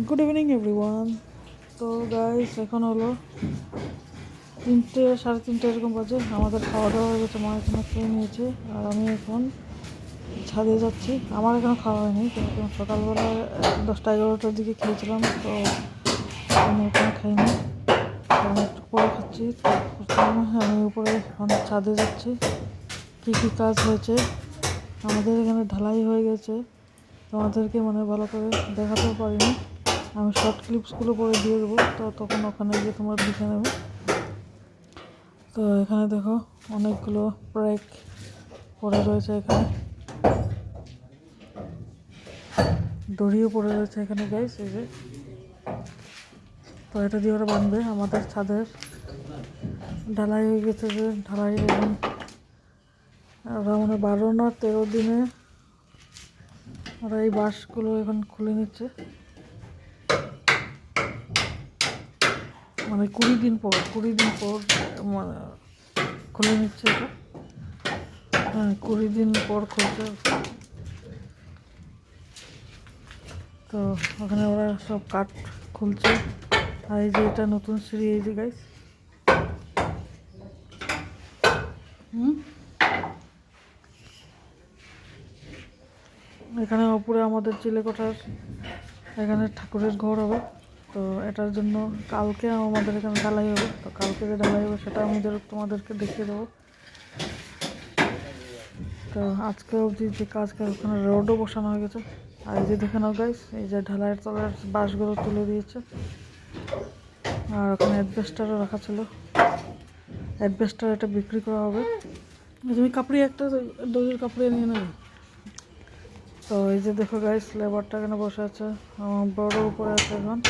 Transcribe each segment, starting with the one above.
Good evening everyone. তো guys এখন হলো 3টে 3:30 এরকম বাজে। আমাদের খাওয়া দাওয়া হয়ে গেছে, মা এখানে খেয়ে নিয়েছে আর আমি এখন ছাদে যাচ্ছি। আমার এখনো খাওয়া হয়নি, কিন্তু সকালবেলা 10টা 11টার দিকে খেয়েছিলাম, তো আমি এখানে খাইনি, আমি একটু পরে খাচ্ছি। আমি উপরে এখন ছাদে যাচ্ছি। কী কী কাজ হয়েছে, আমাদের এখানে ঢালাই হয়ে গেছে, তোমাদেরকে ভালো করে দেখাতেও পারিনি। আমি শর্ট ক্লিপসগুলো পরে দিয়ে দেবো, তো তখন ওখানে গিয়ে তোমরা দেখে নেবে। তো এখানে দেখো অনেকগুলো ব্রেক পড়ে রয়েছে, এখানে দড়িও পড়ে রয়েছে এখানে গাইস, এই যে। তো এটা দিয়ে ওরা বানবে। আমাদের ছাদের ঢালাই হয়ে গেছে, যে ঢালাই এখন ওরা 12 না 13 দিনে ওরা এই বাঁশগুলো এখন খুলে নিচ্ছে, 20 দিন পর খুলে নিচ্ছে এটা। হ্যাঁ, 20 দিন পর খুলছে। তো ওখানে ওরা সব কাঠ খুলছে। আর এই যে এটা নতুন সিঁড়ি, এই যে গাইস। এখানে উপরে আমাদের চিলেকোঠার এখানে ঠাকুরের ঘর হবে। তো এটার জন্য কালকে আমাদের এখানে ঢালাই হবে। তো কালকে যে ঢালাই হবে সেটা আমি তোমাদেরকে দেখিয়ে দেবো। তো আজকে অবধি যে কাজ ওখানে রোডও বসানো হয়ে গেছে। আর এই যে দেখে নাও গাইস, এই যে ঢালাইয়ের তলার বাঁশগুলো তুলে দিয়েছে। আর ওখানে অ্যাডভেস্টারও রাখা ছিল, অ্যাডভেস্টার এটা বিক্রি করা হবে। তুমি কাপড়ি একটা দড়ির কাপড়ি নিয়ে নেবে। তো এই যে দেখো গাইস, লেবারটা এখানে বসে আছে, আমার বড় উপরে আছে এখন।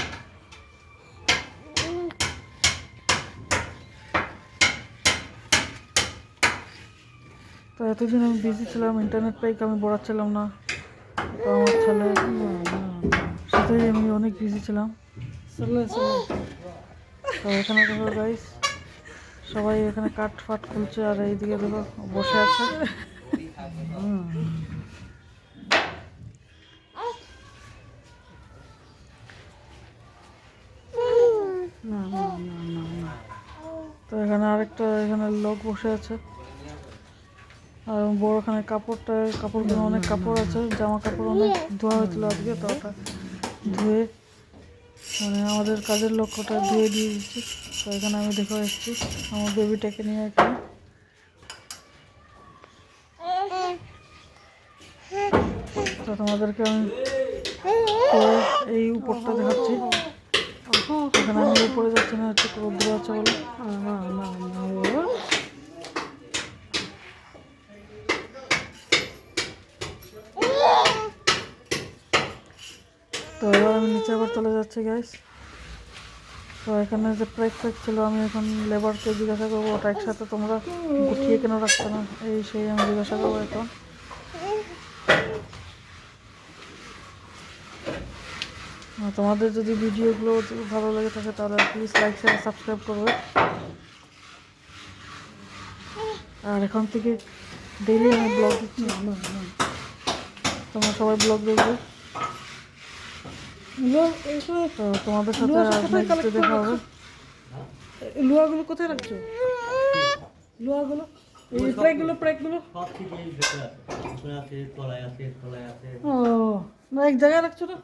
তো এতদিন আমি বিজি ছিলাম, ইন্টারনেট প্যাক আমি বড়াচ্ছিলাম না। তো আমার ছেলে সাথে আমি অনেক বিজি ছিলাম। তো এখানে দেখো গাইস, সবাই এখানে কাঠ ফাট খুলছে, আর এইদিকে দেখো বসে আছে। তো এখানে আরেকটা এখানে লোক বসে আছে। আর বড়খানে কাপড়গুলো অনেক কাপড় আছে, জামা কাপড় অনেক ধোয়া হয়েছিল আজকে। তো ওটা ধুয়ে আমাদের কাজের লোক ওটা ধুয়ে দিয়ে দিচ্ছি। তো এখানে আমি দেখে এসেছি আমার বেবিটাকে নিয়ে এখানে। তো তোমাদেরকে আমি এই উপরটা দেখাচ্ছি। এখানে আমি উপরে যাচ্ছি না, হচ্ছে রোদ্র আছে বলে। তো এবার আমি নিচে আবার চলে যাচ্ছি গাইস। তো এখানে যে প্রেক ছিল, আমি এখন লেবারকে জিজ্ঞাসা করবো ওটা একসাথে তোমরা গুটিয়ে কেন রাখছো না, এই সেই আমি জিজ্ঞাসা করবো এখন। তোমাদের যদি ভিডিওগুলো ভালো লাগে থাকে তাহলে প্লিজ লাইক শেয়ার সাবস্ক্রাইব করবে। আর এখন থেকে ডেইলি আমি ব্লগ দিচ্ছি, তোমরা সবাই ব্লগ দেখবে। তো তোমাদের সাথে দেখা হবে। লুয়াগুলো কোথায় রাখছো? লুয়াগুলো এই প্রেকগুলো ও না, এক জায়গায় রাখছো না?